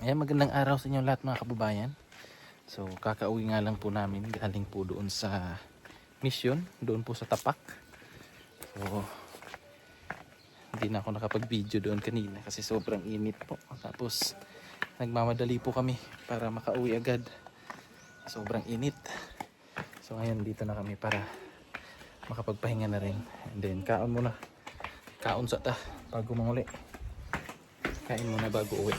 Ayan, magandang araw sa inyo lahat mga kababayan. So kakauwi nga lang po namin, galing po doon sa mission, doon po sa Tapak. So hindi na ako nakapag-video doon kanina kasi sobrang init po. Tapos nagmamadali po kami para makauwi agad. Sobrang init. So ngayon dito na kami para makapagpahinga na rin. And then kaon muna. Kaon sa ta bago manguli. Kain muna bago uwi.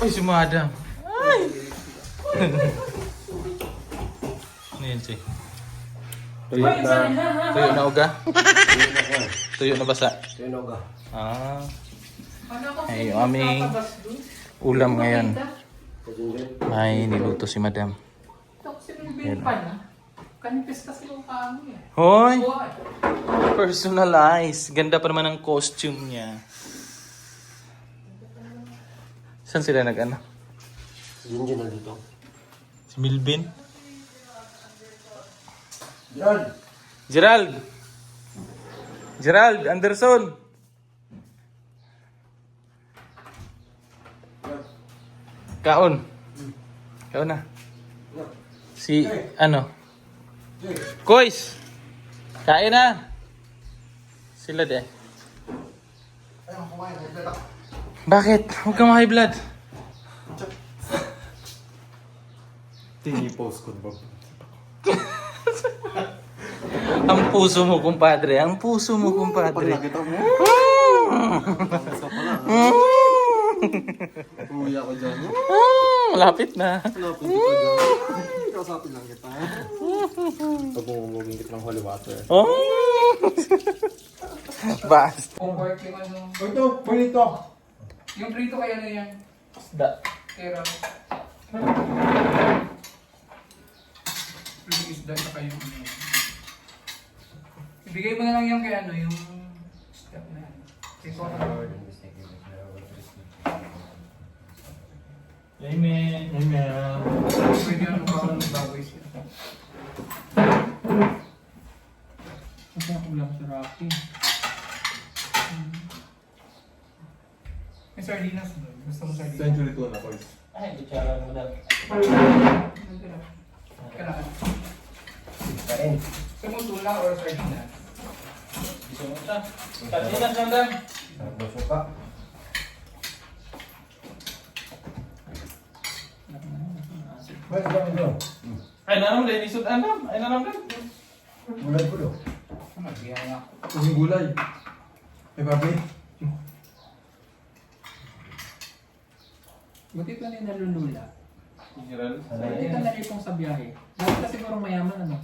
Uy, si Madam. Ay! Ano yun, si? Tuyo na uga? Tuyo na basa? Tuyo na uga. Ah. Ay, yung aming ulam ngayon. May niluto si Madam. Kanipis kasi yung kamo eh. Hoy! Personalized. Ganda pa naman ang costume niya. Saan sila nag-ano? Yun na dito. Si Milvin? Gerald! Gerald! Gerald Anderson! Kaon. Kaon na. Si, ano? Kois! Kain na! Sila de. Ayun, kumain. Nagdala. Bakit? Huwag kang high blood. Tinipost ko ba? Ang puso mo, kumpadre. Ang puso mo, kumpadre. Pag nakita mo. Isa pala. Uwi ako dyan. Malapit na. Lapit kita dyan. Kausapin lang kita. Pag umugin kita ng holy water. Oh! Basta. Homework yung ano. Ito, pulito. Yung prito kaya na yan. Isda. Kera. Yung isda na kayo. Ibigay mo na lang yung kay ano, yung step na yan. Ikaw na. Amen. Amen. Pwede ano pa ako ng baboy siya. Kasi ang ulam sa Rocky. May sardinas doon. Gusto mo sardinas? Century tuna, boys. Ay, bicara mo na. Kailangan. Kain. Gusto mo tuna or sardinas? Gusto mo ito? Sardinas, Madam. Sarap na suka. Boys, dami doon. Ay, naram din. Isod anam. Ay, naram din. Gulay ko doon. Magbiyaya ako. Yung gulay. May babi. Buti ito na yung nalulula. Gerald. Buti ito na rin sa biyahe. Dati ka siguro mayaman ano?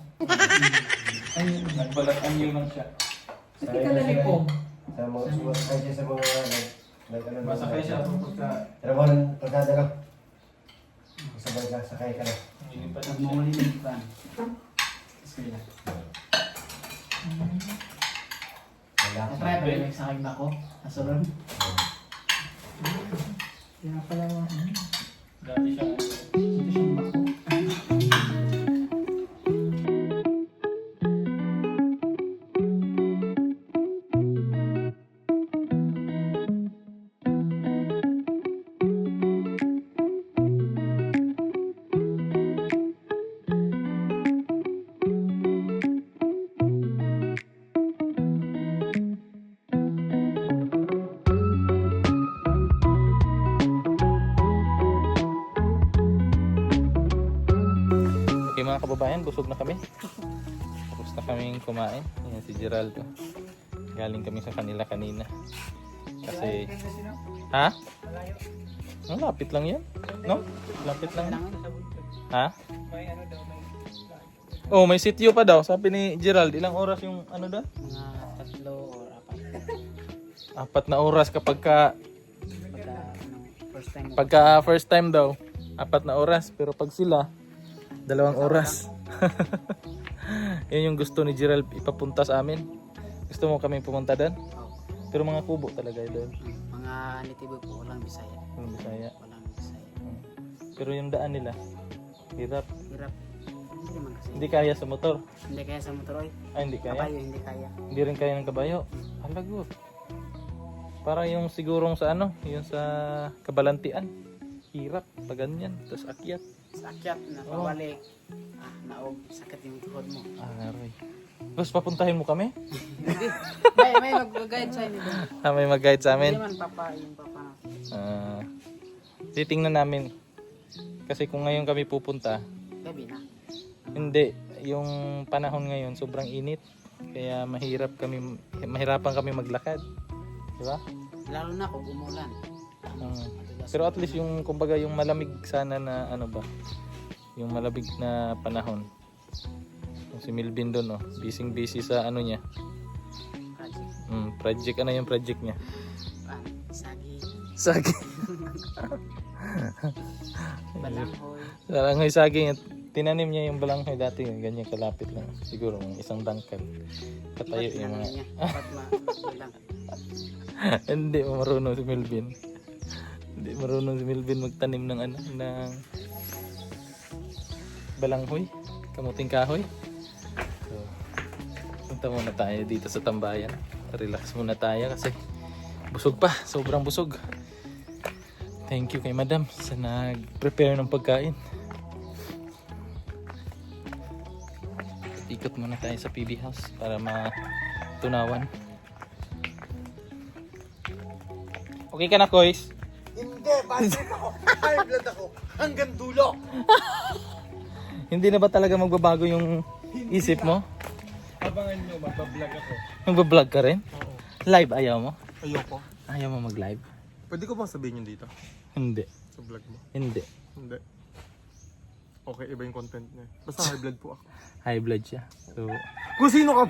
Ayun. Nagbalat ang yun lang siya. Buti ka na rin po. Sa mga sumasakay siya sa mga Masakay siya. Trabaho ng pagkada lang. Sabay ka, sakay ka na. Hindi pa Nagmumuli ng ipan. Sila. Wala. Try pa rin sa akin ako. Nasunod. Kaya pala mo. Dati siya. Ito siyang bako. Okay mga kababayan, busog na kami. Tapos na kaming kumain. Ayan si Geraldo. Galing kami sa kanila kanina. Kasi, ha? Oh, lapit lang yan. No? Lapit lang. Ha? Oh, may sityo pa daw. Sabi ni Gerald, ilang oras yung ano daw? Mga 3 or 4. 4 na oras kapag ka, First time. pagka first time daw. 4 na oras. Pero pag sila, 2 oras. Yun yung gusto ni Gerald ipapunta sa amin. Gusto mo kami pumunta doon? Pero mga kubo talaga doon. Mga nitibo po, walang Bisaya. Yung Bisaya. Walang Bisaya. Pero yung daan nila, hirap. Hirap. Hindi naman kasi. Hindi kaya sa motor. Hindi kaya sa motor oy. Ay, hindi kaya. Kabayo hindi kaya. Hindi rin kaya ng kabayo. Alagot. Para yung sigurong sa ano, yung sa kabalantian. Hirap, pag ganyan. Tapos akyat. Sa akyat na pabalik. Naog, sakit yung tuhod mo. Aray. Tapos papuntahin mo kami? Hindi. May mag-guide sa inyo doon. May mag-guide sa Hindi amin? man yung papa. Titingnan namin. Kasi kung ngayon kami pupunta, Gabi na. hindi. Yung panahon ngayon, sobrang init. Kaya mahirapan kami maglakad. Diba? Lalo na kung umulan. Pero at least yung kumbaga yung malamig sana na ano ba, yung malamig na panahon. Yung si Milvin doon, oh, busy sa ano niya. Project. Project, ano yung project niya? Sagi. Sagi. Balanghoy. Balanghoy saging. Tinanim niya yung balanghoy dati, ganyan kalapit lang. Siguro isang dangkal. Katayo yung mga... Ba't ma-bilang? Hindi marunong si Melvin. Hindi marunong si Melvin magtanim ng ano, ng balanghoy, kamuting kahoy. So, punta muna tayo dito sa tambayan. Relax muna tayo kasi busog pa, sobrang busog. Thank you kay Madam sa nag-prepare ng pagkain. Ikot muna tayo sa PB House para matunawan. Okay ka na, Kois? Hindi, bakit ako? High blood ako. Hanggang dulo. Hindi na ba talaga magbabago yung isip mo? Abangan nyo, magbablog ako. Magbablog ka rin? Oo. Live ayaw mo? Ayoko. Ayaw mo mag-live? Pwede ko bang sabihin yun dito? Hindi. Sa vlog mo? Hindi. Hindi. Okay, iba yung content niya. Basta high blood po ako. High blood siya. So, Kung sino ka?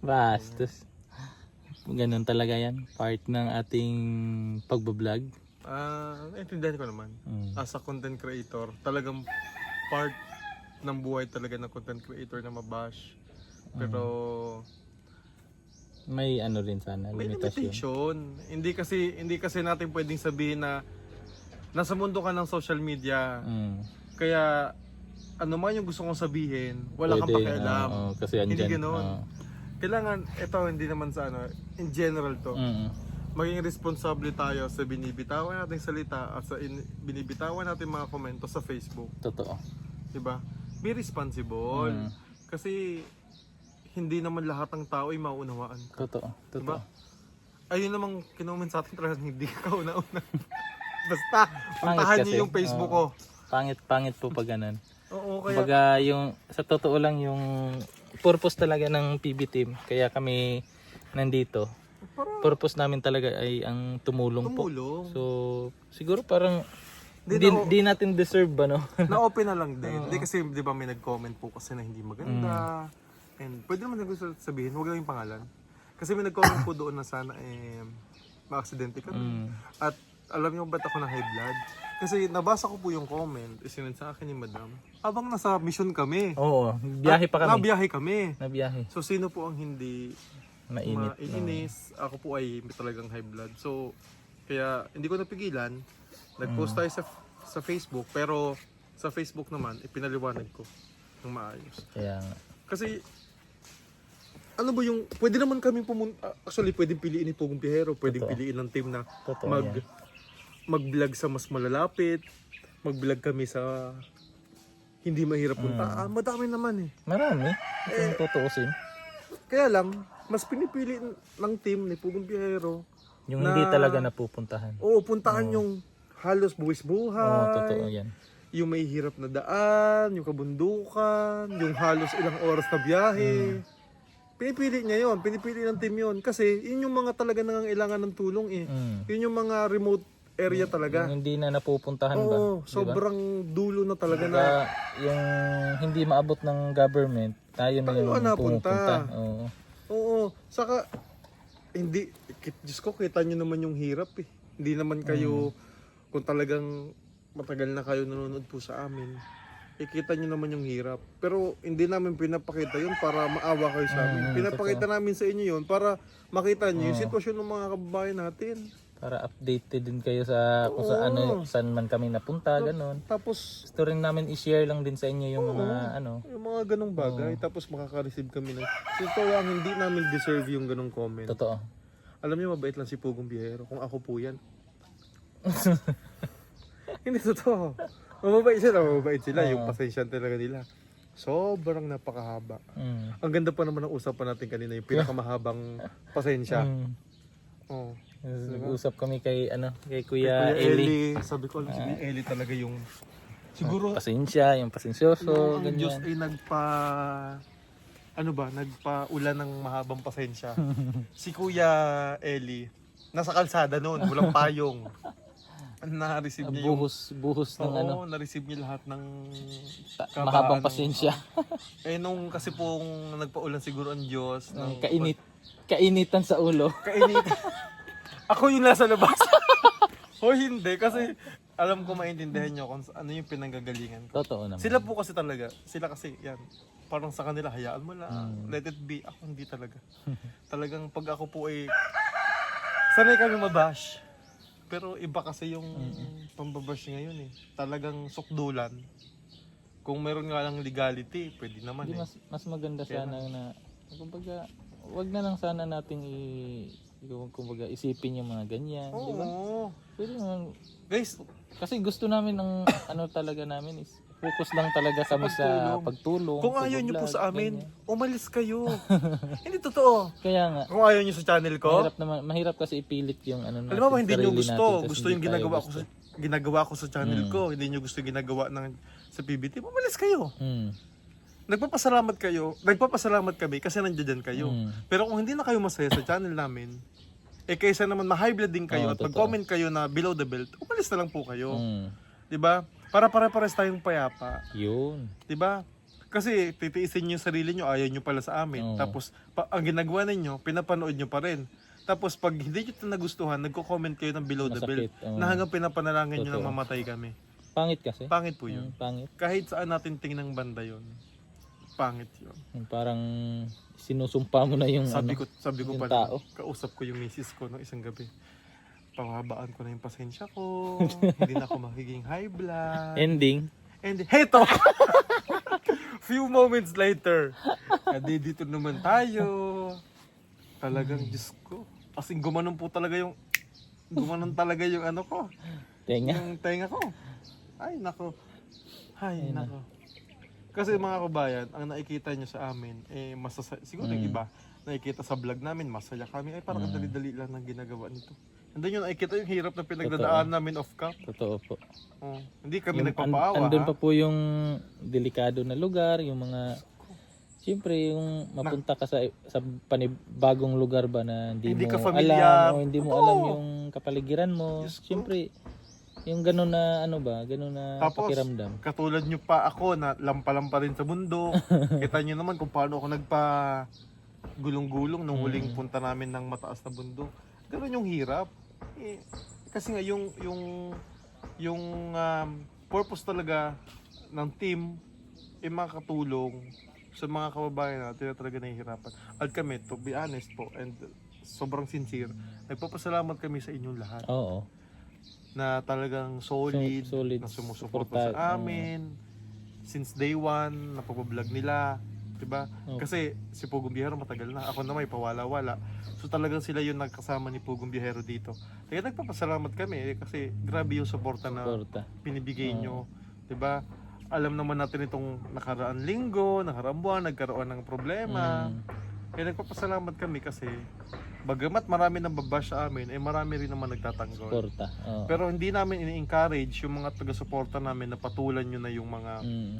bastos. Ganun talaga yan. Part ng ating pagbablog. Naintindihan ko naman. As a content creator, talagang part ng buhay talaga ng content creator na mabash. Pero May ano rin sana, may limitasyon. limitation. Hindi kasi natin pwedeng sabihin na nasa mundo ka ng social media. Kaya ano man yung gusto kong sabihin, wala kang Pwede, pakialam. kasi andyan. Hindi ganoon. Kailangan, ito hindi naman sa ano, in general to. Maging responsable tayo sa binibitawan nating salita at sa binibitawan nating mga komento sa Facebook. Totoo. Diba? Be responsible. Kasi hindi naman lahat ng tao ay maunawaan ka. Totoo. Diba? Ayun namang kinoment sa atin talagang hindi ka una-una. Basta, puntahan kasi. niyo yung Facebook ko. Pangit po pag ganun. Oo, kaya Kumbaga yung, sa totoo lang yung purpose talaga ng PB team, kaya kami nandito. Purpose namin talaga ay ang tumulong po. So, siguro parang di natin deserve ba, no? na-open na lang din. Hindi kasi, di ba, may nag-comment po kasi na hindi maganda. And pwede naman sabihin, huwag lang yung pangalan. Kasi may nag-comment po doon na sana ma-aksidente kami. At alam niyo ba't ako na high blood? Kasi nabasa ko po yung comment, isinend sa akin ni Madam. Habang nasa mission kami. Oo, biyahe pa kami. Nabiyahe kami. Nabiyahe. So sino po ang hindi maiinis? Ako po ay talagang high blood. So kaya hindi ko napigilan. Nag-post tayo sa Facebook, pero sa Facebook naman ipinaliwanag ko ng maayos. Kaya nga. Kasi ano ba yung pwede naman kami pumunta, actually pwedeng piliin ni Pugong Pihero, pwedeng piliin ng team na mag-vlog sa mas malalapit, mag-vlog kami sa hindi mahirap punta. Madami naman eh. Marami. Kung tutuusin. Kaya lang, mas pinipili ng team ni Pugong Pihero Yung hindi talaga napupuntahan. Oo, puntahan yung halos buwis-buhay. Oo, totoo yan. Yung may hirap na daan, yung kabundukan, yung halos ilang oras na biyahe. Pinipili niya yon, pinipili ng team yon. Kasi yun yung mga talaga nangangailangan ng tulong eh. Yun yung mga remote area talaga. Yung hindi na napupuntahan ba? Oo, sobrang dulo na talaga na. Kaya yung hindi maabot ng government, tayo na yung pumupunta. Oo. Oo, saka hindi, Diyos ko, kita nyo naman yung hirap eh. Hindi naman kayo, kung talagang matagal na kayo nanonood po sa amin, ikita nyo naman yung hirap. Pero hindi namin pinapakita yun para maawa kayo sa amin. Pinapakita namin sa inyo yun para makita nyo yung sitwasyon ng mga kababayan natin. Para updated din kayo sa kung sa ano, saan man kami napunta, ganun. Tapos, Gusto rin namin i-share lang din sa inyo yung mga ano. yung mga ganong bagay, tapos makaka-receive kami ng... So, ito lang, hindi namin deserve yung ganong comment. Totoo. Alam niyo, mabait lang si Pugong Biyahero. Kung ako po yan. Hindi totoo. Mababait sila. Yung pasensya talaga nila. Sobrang napakahaba. Ang ganda pa naman ng usapan natin kanina, yung pinakamahabang pasensya. Oh. Nag-usap kami kay kay Kuya Kuya Eli. Sabi ko, si Kuya Eli talaga yung... Siguro, Pasensya, yung pasensyoso, ang Diyos ganyan. ay nagpa-ulan ng mahabang pasensya. Si Kuya Eli, nasa kalsada noon, walang payong. Na-receive niya yung... Buhos ng Oo, na-receive niya lahat ng... mahabang pasensya. Nung kasi pong nagpa-ulan siguro ang Diyos. Kainitan sa ulo. Kainit. Ako yung nasa labas. O hindi, kasi alam ko maintindihan nyo kung ano yung pinanggagalingan ko. Totoo naman. Sila po kasi talaga, yan, parang sa kanila, hayaan mo lang, let it be. Ako hindi talaga. Talagang pag ako po ay, sanay kami mabash. Pero iba kasi yung pambabash ngayon eh. Talagang sukdulan. Kung meron nga lang legality, pwede naman Hindi, eh. mas maganda sana na kumbaga wag na lang sana nating kumbaga isipin yung mga ganyan, di ba? Oo. Pwede naman, Guys, kasi gusto namin ng talaga namin is focus lang talaga kami sa pagtulong. kung ayaw nyo po pag-vlog, sa amin, ganyan. umalis kayo. Hindi totoo. Kaya nga, Kung ayaw nyo sa channel ko, mahirap kasi ipilit yung natin, alam mo, hindi nyo sarili gusto. natin, tas Gusto hindi yung tayo ginagawa ko sa channel Mm. ko. Hindi nyo gusto yung ginagawa sa PBT. Umalis kayo. Mm. Nagpapasalamat kami kasi nandiyan kayo. Pero kung hindi na kayo masaya sa channel namin, kaysa naman ma-high blood din kayo at totoo. mag-comment kayo na below the belt, umalis na lang po kayo. Mm. 'Di ba? Para pare-pares tayong payapa. Yun. 'Di ba? Kasi titiisin niyo yung sarili niyo, ayaw niyo pala sa amin. Oo. Tapos ang ginagawa ninyo, pinapanood niyo pa rin. Tapos pag hindi niyo ito nagustuhan, nagko-comment kayo ng below the belt. Masakit, oo. Na hanggang pinapanalangin niyo na Totoo. mamatay kami. Pangit kasi. Pangit po 'yun. Pangit. Kahit saan natin tingnan banda 'yon. Pangit 'yun. Yung parang sinusumpa mo na yung Sabi ko yung pa, tao. kausap ko yung misis ko no isang gabi. Pahabaan ko na yung pasensya ko. Hindi na ako magiging high blood. Ending. And heto! Few moments later, dito naman tayo. Talagang, Diyos ko. Kasing gumanon talaga yung ano ko. Tenga. Yung tenga ko. Ay, nako. Ay, nako. Kasi mga kabayan, ang nakikita nyo sa amin, siguro yung iba, nakikita sa vlog namin, masaya kami. Ay, parang dali-dali lang ng ginagawa nito. Andun yung nakikita yung hirap na pinagdadaan namin off cam. Totoo po. Oh, hindi kami nagpapaawa. Andun pa po yung delikado na lugar, yung mga siyempre yung mapunta ka sa panibagong lugar ba na hindi Hindi mo ka familiar. alam o hindi mo Totoo. alam yung kapaligiran mo. Diyos ko. Siyempre yung gano'n na gano'n na Tapos, pakiramdam. katulad nyo pa ako na lampa-lampa rin sa mundo. Kita nyo naman kung paano ako gulong-gulong nung huling punta namin ng mataas na bundok. Ganun yung hirap. Kasi nga yung purpose talaga ng team makatulong sa mga kababayan natin na talaga nahihirapan. At kami, to be honest po, and sobrang sincere, nagpapasalamat kami sa inyong lahat. Oo. Na talagang solid, Solid, na sumusuporta sa amin. Since day one, napag-vlog nila. Diba? Okay. Kasi si Pugong Biyahero matagal na. Ako na may pawala-wala. So talagang sila yung nagkasama ni Pugong Biyahero dito. Kaya nagpapasalamat kami kasi grabe yung suporta na pinibigay nyo. Diba? Alam naman natin itong nakaraan linggo, nakaraan buwan, nagkaroon ng problema. Kaya nagpapasalamat kami kasi bagamat marami nang babash sa amin, marami rin naman nagtatanggol. Suporta. Oo. Pero hindi namin ini-encourage yung mga taga-suporta namin na patulan nyo na yung mga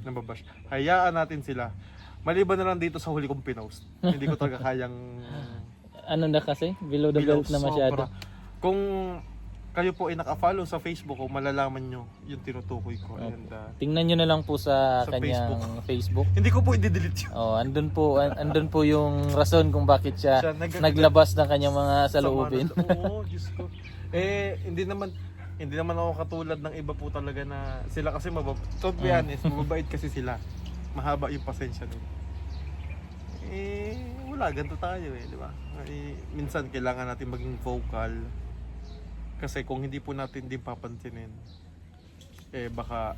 nababash. Hayaan natin sila. Maliban na lang dito sa huli kong pinost. Hindi ko talaga kayang Na kasi? Below the belt na masyado. sobra. Kung kayo po ay naka-follow sa Facebook ko, malalaman nyo yung tinutukoy ko. And, Tingnan nyo na lang po sa Sa kanyang Facebook. hindi ko po i-delete yun. Andun po yung rason kung bakit siya Siya naglabas ng kanyang mga saloobin. Oo, Diyos ko. Hindi naman ako katulad ng iba po talaga na sila kasi to be honest, mababait kasi sila. Mahaba yung pasensya nila. Wala, ganito tayo di ba? Minsan kailangan natin maging vocal. Kasi kung hindi po natin din papansinin, eh baka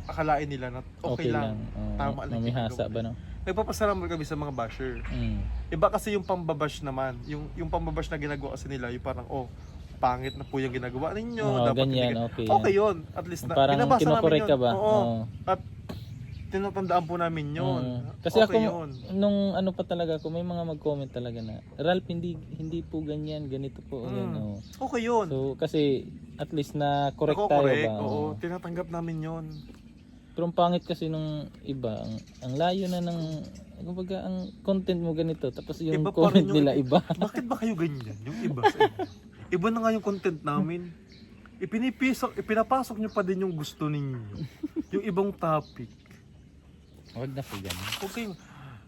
akalain nila na okay, lang. Tama lang. Mamihasa ba, no? Nagpapasalamat kami sa mga basher. Iba kasi yung pambabash naman. Yung pambabash na ginagawa kasi nila, yung parang, pangit na po yung ginagawa ninyo. Dapat ganyan, hindi okay yun. At least na, parang binabasa namin kinokorek yun. ka ba? Oo. At tinatandaan po namin yun. Kasi okay ako, nung ano pa talaga ako, may mga mag-comment talaga na, Ralph, hindi po ganyan, ganito po. Ganyan, Okay yun. So, kasi at least na correct tayo ba? Oo, tinatanggap namin yun. Pero ang pangit kasi nung iba, ang layo na ng, kumbaga, ang content mo ganito, tapos yung Iba pa comment rin yung- nila iba. Bakit ba kayo ganyan? Yung iba sa inyo. Iba na nga yung content namin. Ipinapasok nyo pa din yung gusto ninyo. Yung ibang topic. Huwag na po ganun. Okay.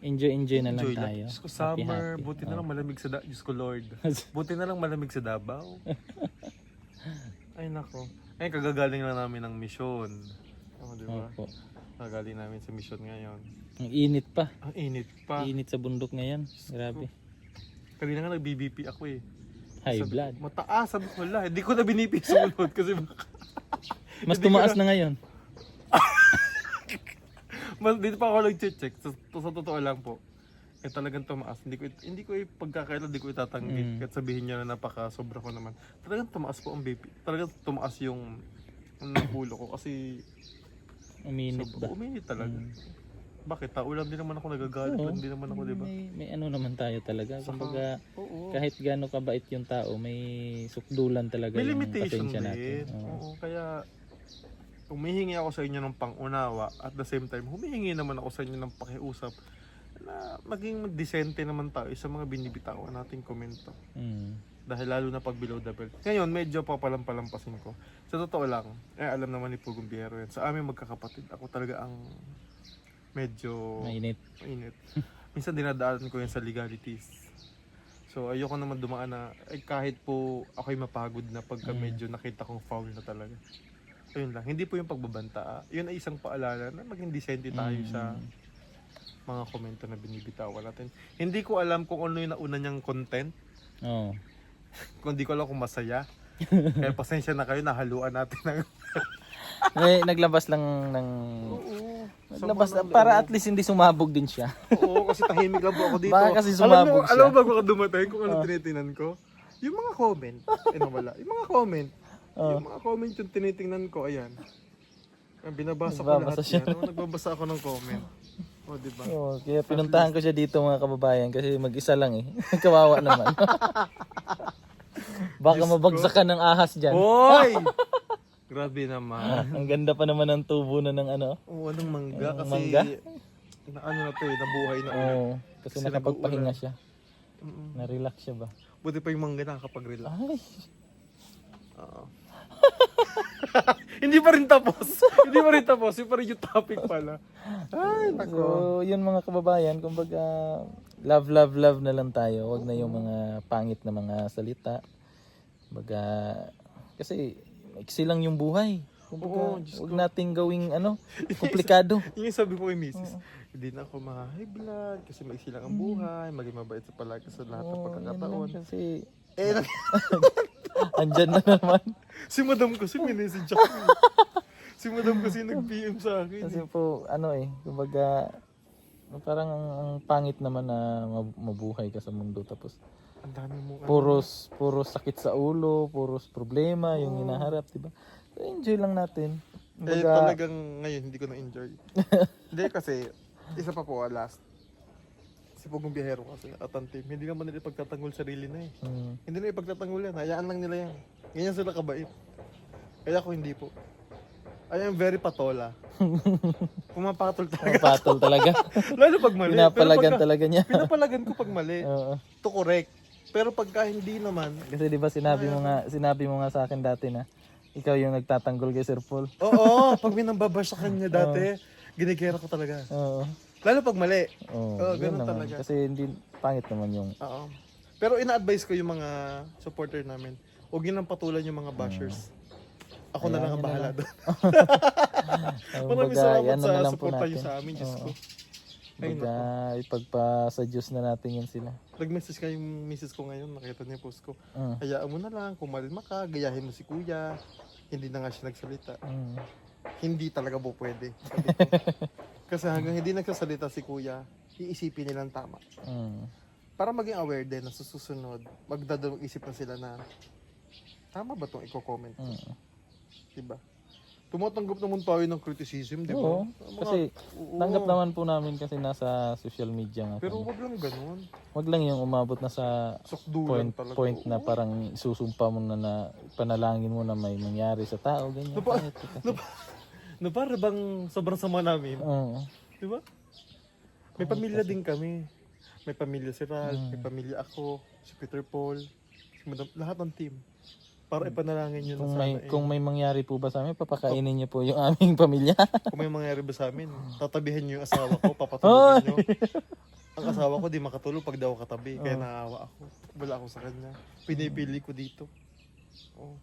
Enjoy na lang Enjoy tayo. Diyos ko, Happy, summer. happy. Buti na lang malamig sa Diyos ko, Lord. Buti na lang malamig sa Davao. Ay nako. Ay kagagaling lang namin ng misyon. Di ba? Opo. Kagagaling namin sa misyon ngayon. Ang init pa. Ang init pa. Init sa bundok ngayon. Grabe. Kanina nga nag-BBP ako eh. High Sabi- blood. Mataas, sabi ko wala. Hindi ko na binipi sumunod kasi baka... Mas Hindi ko tumaas na ngayon. Dito pa ako nag-check. Sa totoo lang po. Eh talagang tumaas. Hindi ko pagkakailan, hindi ko itatanggi. Kahit sabihin niya na napaka sobra ko naman. Talagang tumaas po ang BP. Talagang tumaas yung ulo ko kasi Uminit ba? uminit talaga. Bakit? Tao lang din naman ako nagagalit. Oo. Hindi naman ako, di ba? May ano naman tayo talaga. Kumbaga, Oo. kahit gaano kabait yung tao, may sukdulan talaga May yung limitation pasensya din. natin. Oo. Kaya humihingi ako sa inyo ng pangunawa at the same time humihingi naman ako sa inyo ng pakiusap na maging disente naman tayo sa mga binibitawan nating komento. Dahil lalo na pag below the belt. Ngayon, medyo papalampasin ko. Sa totoo lang, alam naman ni Pugong Biyero yan. Sa aming magkakapatid, ako talaga ang medyo Mainit. mainit. Minsan dinadaanan ko yan sa legalities. So ayoko naman dumaan na kahit po ako'y mapagod na pagka medyo nakita kong foul na talaga. Ayun lang, hindi po yung pagbabanta. Yun ay isang paalala na maging decente tayo sa mga komento na binibitawan natin. Hindi ko alam kung ano yung nauna niyang content. Oo. Kung di ko alam kung masaya. Kaya pasensya na kayo, nahaluan natin ng... Naglabas lang ng... Oo. Naglabas Sama ng para loob. at least hindi sumabog din siya. Oo, kasi tahimik lang po ako dito. Baka kasi sumabog siya. Alam mo bago ka dumating kung ano tinitinan ko? Yung mga comment. Wala. Yung mga comment. Yung mga comment yung tinitingnan ko, ayan. Binabasa ko Nagbabasa lahat siya. yan. Nagbabasa ako ng comment. O, diba? Oo, kaya pinuntahan ko siya dito mga kababayan kasi mag-isa lang eh. Kawawa naman. Baka mabagsak ka ng ahas dyan. Hoy! Grabe naman. Ang ganda pa naman ng tubo na ng ano. Oo, anong mangga? Kasi, mangga? na ano na to eh, nabuhay na ulit. Oo, kasi nakapagpahinga siya. Mm-mm. Na-relax siya ba? Buti pa yung mangga nakakapag-relax. Ay, Oo. Hindi pa rin tapos. Hindi pa rin tapos. Yung pa rin yung topic pala. Ay, nako. so yun mga kababayan, kumbaga love na lang tayo. Huwag na yung mga pangit na mga salita. Kumbaga, kasi iksi lang yung buhay. Oo, Kumbaga, Diyos huwag ko. nating gawing komplikado. Yung sabi ko kay Mrs. Hindi na ako ma-high blood kasi maiksi lang ang buhay, maging mabait sa palagi sa lahat ng Oo, pagkakataon. yun lang kasi Eh, andyan na naman. si madam kasi minessage ako. Si madam kasi nag-PM sa akin. Kasi po, ano eh, kumbaga, parang ang pangit naman na mabuhay ka sa mundo tapos Ang dami mo. puros sakit sa ulo, puros problema yung hinaharap, di ba? So, enjoy lang natin. Eh, Kumbaga, talagang ngayon hindi ko na-enjoy. Hindi kasi, isa pa po, last. Si Pugong Biyahero kasi atantim. Hindi naman nila ipagtatanggol sarili na eh. Hindi na ipagtatanggol yan. Hayaan lang nila yan. Ganyan sila kabait. Kaya ako hindi po. I am very patola. Pumapatol talaga. patol talaga. Lalo pag mali. Pinapalagan Pero talaga niya. pinapalagan ko pag mali. Oo. To correct. Pero pagka hindi naman, Kasi di ba sinabi mo nga sa akin dati na ikaw yung nagtatanggol kay Sir Paul. oo, pag may nambabash sa kanya dati, ginigera ko talaga. Oo. Lalo pag mali. Oo, Oo, yun ganun naman. talaga. Kasi hindi pangit naman yung Oo. Pero ina-advise ko yung mga supporter namin, huwag yun ang patulan yung mga bashers. Ako na lang ang bahala doon. Maraming kumbaga, salamat yan na sa lang po suporta natin. nyo sa amin, Diyos Oo. ko. Ay, Baga, ipagpasa Diyos na natin yan sila. Nag-message ka yung misis ko ngayon, nakita niya yung post ko. Mm. Hayaan mo na lang, kumalma ka, gayahin mo si kuya. Hindi na nga siya nagsalita. Mm. Hindi talaga po pwede. Sabi ko. Kasi hanggang hindi nagsasalita si kuya, iisipin nilang tama. Mm. Para maging aware din na sa susunod, magdadalawang-isip na sila na tama ba itong i-comment ko? Mm. Diba? Tumatanggap naman tayo ng criticism, di ba? Oo, kasi Oo. tanggap naman po namin kasi nasa social media nga. Pero kami. wag lang ganun. Wag lang yung umabot na sa Sakdulan talaga. point na Oo. parang isusumpa mo na panalangin mo na may mangyari sa tao, ganyan. Napa- Pangit po kasi. Na para bang sobrang sama namin. Oo. Di ba? May pamilya din kami. May pamilya si Ral, Mm. may pamilya ako, si Peter Paul, si Madam, lahat ng team. Para ipanalangin yun Kung na may sana kung may mangyari po ba sa amin, papakainin niyo po yung aming pamilya. kung may mangyari ba sa amin, tatabihin niyo yung asawa ko, papatulogin niyo. Ang asawa ko di makatulog pag daw katabi, kaya naawa ako. Wala ako sa kanya. Pinipili ko dito. Oh.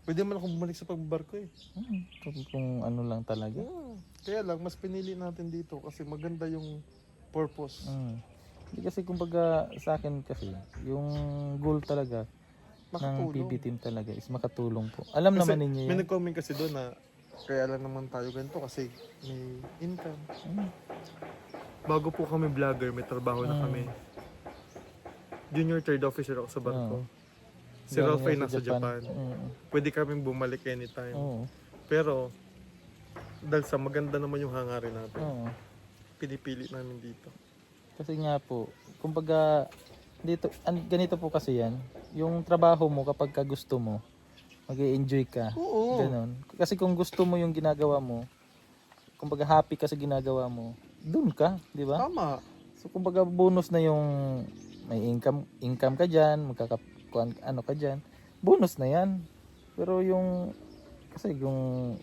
Pwede man akong bumalik sa pagbabarko eh. kung ano lang talaga. Kaya lang, mas pinili natin dito kasi maganda yung purpose. Hindi kasi kumbaga sa akin kasi, yung goal talaga ng Makatulong. PB team talaga is makatulong po. Alam Kasi naman ninyo may yan. nag-comment kasi doon na kaya lang naman tayo ganito kasi may income. Bago po kami vlogger, may trabaho na kami. Junior third officer ako sa barko. Si Galing Ralph ay yan nasa Japan. Pwede kaming bumalik anytime. Oo. Pero dahil sa maganda naman yung hangarin natin, Oo. pinipili namin dito. Kasi nga po, kumbaga dito ganito po kasi yan. Yung trabaho mo kapag ka gusto mo, mag-i-enjoy ka. Oo. Ganon. Kasi kung gusto mo yung ginagawa mo, kumbaga happy ka sa ginagawa mo, dun ka, di ba? Tama. So kumbaga bonus na yung may income ka diyan, ano ka diyan. Bonus na 'yan. Pero yung kasi yung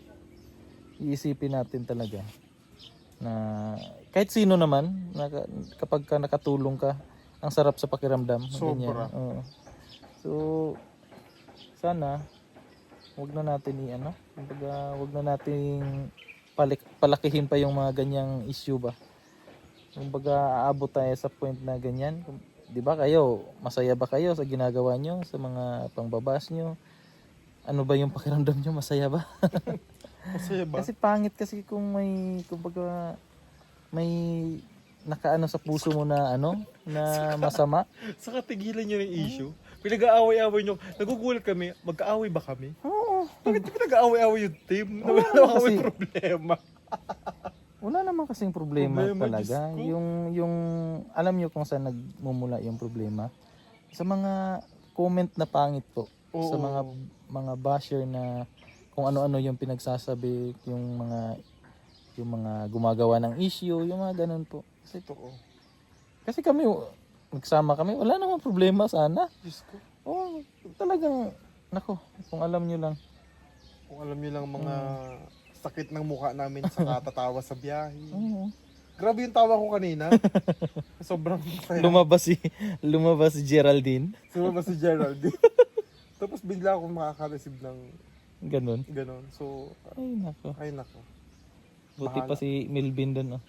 iisipin natin talaga na kahit sino naman kapag ka nakatulong ka, ang sarap sa pakiramdam. Sobra. Oo. So sana wag na natin kumbaga wag na nating palakihin pa yung mga ganyang issue ba. Kumbaga aabot tayo sa point na ganyan. 'Di ba kayo, masaya ba kayo sa ginagawa nyo, sa mga pangbabas nyo? Ano ba yung pakiramdam nyo, masaya ba? Masaya ba? Kasi pangit kasi kung may kumbaga may nakaano sa puso mo na na masama. Saka tigilan nyo yung issue. Pinag-aaway-aaway nyo. Nagugulat kami, magkaaway ba kami? Oo. Bakit pinag-aaway-aaway yung team? Oo, Wala kasi- kami problema. Wala naman kasing problema Problema, talaga. Diyos ko. Yung alam niyo kung saan nagmumula yung problema? Sa mga comment na pangit po. Oo. Sa mga basher na kung ano-ano yung pinagsasabi, yung mga gumagawa ng issue, yung mga ganun po. Totoo. Kasi kami nagsama kami, wala namang problema sana. Diyos ko. Oh, talagang nako, kung alam niyo lang. Kung alam nyo lang mga sakit ng mukha namin sa katatawa sa biyahe. Oo. Grabe yung tawa ko kanina. Sobrang saya. Lumabas si Geraldine. Sumama si Geraldine. Tapos bigla akong makaka-receive ng Ganun. ganon. So, Ay nako. ay nako. Buti Bahala. pa si Milvin doon.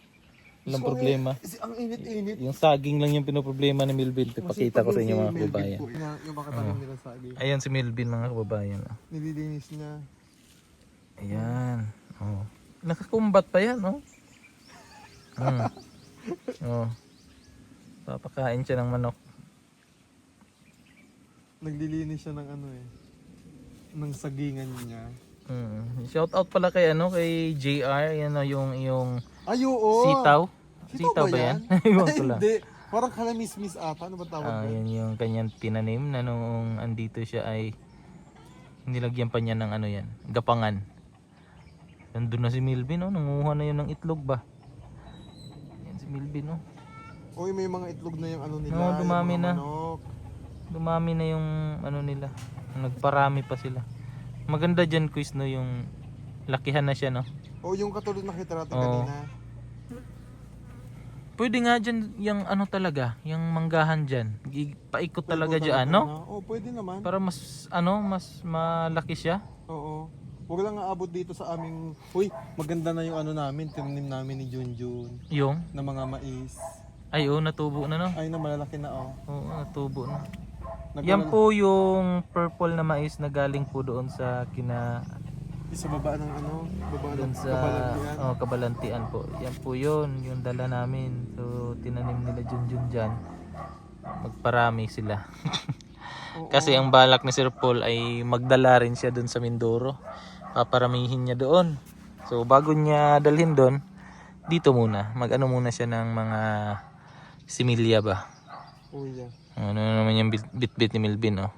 Walang So, problema. Ang init-init. Yung saging lang yung pinoproblema ni Milvin. Pakita ko sa inyo mga kababayan. Yung makatanim nila sa agay. Ayan si Milvin mga kababayan. Nililinis niya. Ayan. Oh. Nakakumbat pa yan, oh. Oh. Papakain siya ng manok. Naglilinis siya ng ng sagingan niya. Shout out pala kay kay JR, yan yung Ay, oo. sitaw. Sitaw ba yan? Iwan Ay, ko lang. hindi. Parang kalamis-mis ata. Ano ba tawag doon? Yan yung kanyang tinanim na nung andito siya ay nilagyan pa niya ng yan, gapangan. Nandun na si Milvin, nanguha na yun ng itlog ba? Yan si Milvin, Uy, may mga itlog na yung nila. Oo, dumami yung mga na. manok. Dumami na yung nila. Nagparami pa sila. Maganda dyan, quiz, yung lakihan na siya, no? O yung katulad na kita natin Oo. kanina. Pwede nga dyan yung talaga, yung manggahan dyan. Paikot talaga dyan, no? O, pwede naman. Para mas malaki siya. Oo. Huwag lang aabot dito sa aming... Uy, maganda na yung ano namin, tinanim namin ni Junjun Yung? na mga mais. Ay, oh, natubo na no. Ay na, malalaki na oh. Oo, natubo na. Nag- Yan po yung purple na mais na galing po doon sa Sa baba ng ano, baba doon ng sa kabalantian. Kabalantian po. Yan po yun, yung dala namin. So tinanim nila Junjun dyan. Magparami sila. Oo. Kasi ang balak ni Sir Paul ay magdala rin siya doon sa Mindoro. Paparamihin niya doon. So bago niya dalhin doon, dito muna. Mag-ano muna siya ng mga similya ba. Oh, yeah. Ano naman yung bit-bit ni Melvin, oh.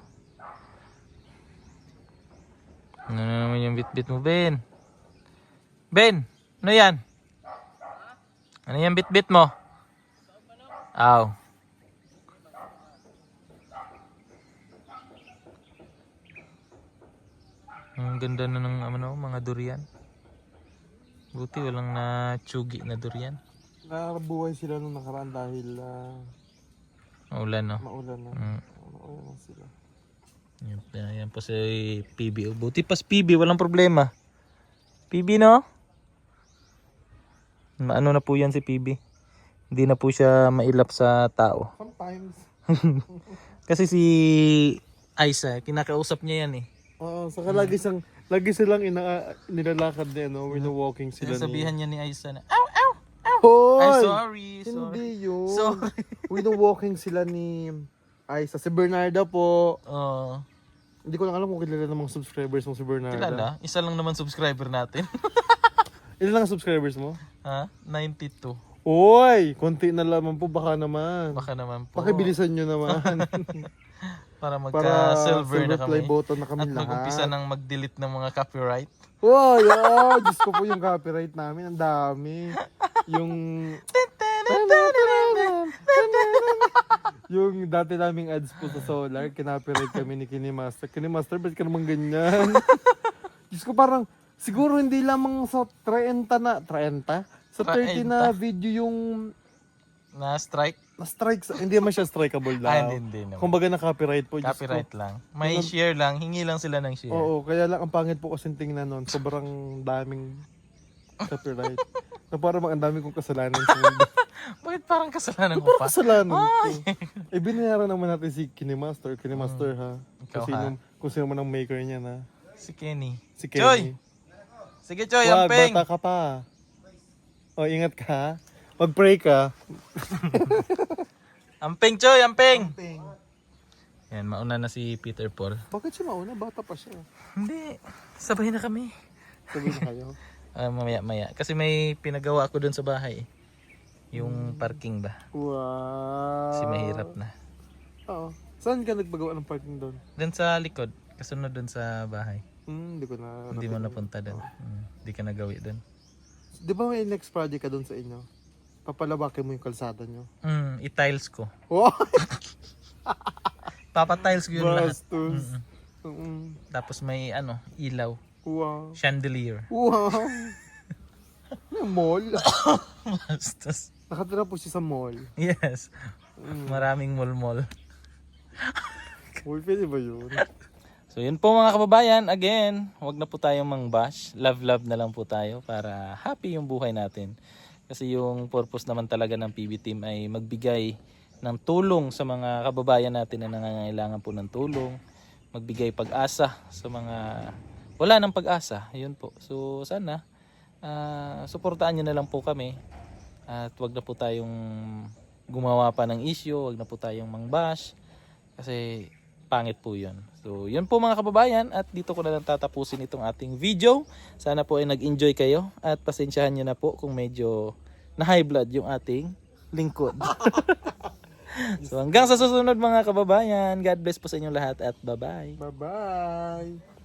Ano naman yung bit-bit mo, Ben? Ben, ano yan? Ano yung bit-bit mo? Aw. Ang ganda na ng ano, mga durian. Buti walang na-tsugi na durian. Nakabuhay sila nung nakaraan dahil Maulan, no? maulan na. Mm. Maulan na sila. Yan po si PB. Buti pas PB, walang problema. PB, no? Ano na po yan si PB. Hindi na po siya mailap sa tao. Sometimes. Kasi si Aiza, kinakausap niya yan eh. Oo, saka lagi silang nilalakad din, no? Wino-walking sila Sinasabihan niya ni Aiza na, Hoy! ay sorry, Hindi yun. Sorry. Wino-walking sila ni Aiza. Si Bernarda po. Oh, Hindi ko lang alam kung kilala ng mga subscribers mo si Bernarda. kilala? Isa lang naman subscriber natin. Ilan lang ang subscribers mo? Ha? 92. Oy! Konti na lamang po, baka naman. Baka naman po. Pakibilisan nyo naman. Para Para magka-silver na play kami. button na kami At lahat. mag-umpisa ng mag-delete ng mga copyright. Wow, Diyos ko po yung copyright namin. Ang dami. Yung... yung dati naming ads po sa Solar, kinopyright kami ni Kinimaster. Kinimaster, ba't ka naman ganyan? Diyos ko parang, siguro hindi lamang sa 30 na, 30? Sa 30 na video yung Na-strike? na-strike. Hindi naman siya strikeable daw. Hindi naman. Kumbaga na copyright po. Diyos ko. Copyright lang. May share lang. Hingi lang sila ng share. Oo, kaya lang ang pangit po kasing tingnan nun. Sobrang daming copyright. Na parang ang dami kong kasalanan sa mundo. Bakit parang kasalanan ko Parang pa? kasalanan ko. Eh, binayaran naman natin si Kinimaster. Kinimaster ha. Ikaw, Kung sino man ang maker niya na. Si Kenny. Si Choy! Kenny. Sige, Choy, Wag, ampeng! bata ka pa. O, ingat ka ha. Mag-pray ka. Ampeng, Choy, ampeng! Yan, mauna na si Peter Paul. Bakit siya mauna? Bata pa siya. Hindi, sabay na kami. Sabi na kayo. Mamaya-maya. Kasi may pinagawa ako dun sa bahay. Yung parking ba? Wow. Kasi mahirap na. Oo. Saan ka nagpagawa ng parking doon? Dun sa likod. Kasunod dun sa bahay. Hindi ko na. Hindi mo napunta dun. Hindi ka nagawi dun. Di ba may next project ka doon sa inyo? Papalawakin mo yung kalsada nyo. I-tiles ko. Wow! Papa-tiles ko yun lahat. Bastos. Tapos may ilaw. Wow. Chandelier. Wow! May mall. Bastos. Nakatira po siya sa mall. Yes. Maraming mall-mall. Uy, pwede ba yun? So yun po mga kababayan, again, wag na po tayong mang-bash. Love na lang po tayo para happy yung buhay natin. Kasi yung purpose naman talaga ng PB Team ay magbigay ng tulong sa mga kababayan natin na nangangailangan po ng tulong. Magbigay pag-asa sa mga wala ng pag-asa. Yun po. So sana suportaan nyo na lang po kami. At wag na po tayong gumawa pa ng issue. Wag na po tayong mang-bash. Kasi pangit po yun. So yun po mga kababayan. At dito ko na lang tatapusin itong ating video. Sana po ay nag-enjoy kayo. At pasensyahan nyo na po kung medyo na high blood yung ating lingkod. So hanggang sa susunod mga kababayan. God bless po sa inyong lahat at bye-bye. Bye-bye!